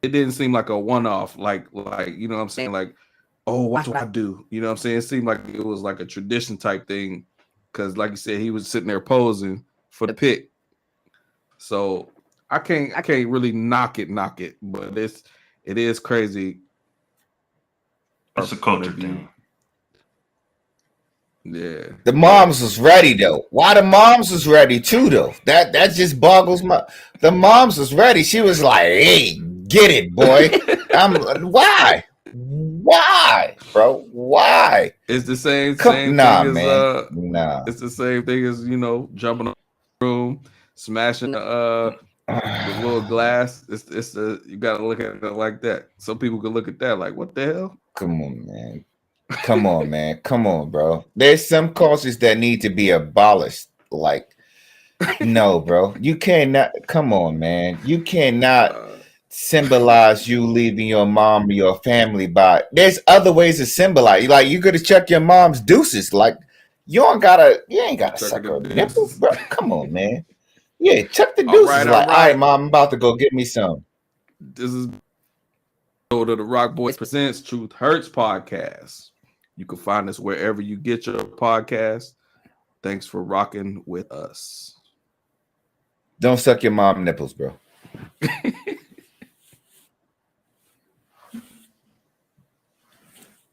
it didn't seem like a one-off. Like you know what I'm saying? Like, oh, what do I do? You know what I'm saying? It seemed like it was like a tradition type thing. Because like you said, he was sitting there posing for the pic. So I can't really knock it, but it is crazy. That's a culture thing. Yeah. The moms was ready though. Why the moms was ready too though? That just boggles my. The moms was ready. She was like, "Hey, get it, boy." Why, bro? Why? It's the same thing man. as It's the same thing as, you know, jumping on the room, smashing the little glass. It's you gotta look at it like that. Some people could look at that like, what the hell? Come on, man. Come on, man. Come on, bro. There's some cultures that need to be abolished. Like, no, bro. You cannot. Come on, man. You cannot symbolize you leaving your mom or your family by. There's other ways to symbolize. Like, you could check your mom's deuces. Like, you ain't gotta suck her nipples, bro. Come on, man. Yeah, check the deuces. All right, mom, I'm about to go get me some. This is to the Rock Boys Presents Truth Hurts podcast. You can find us wherever you get your podcast. Thanks for rocking with us. Don't suck your mom nipples, bro.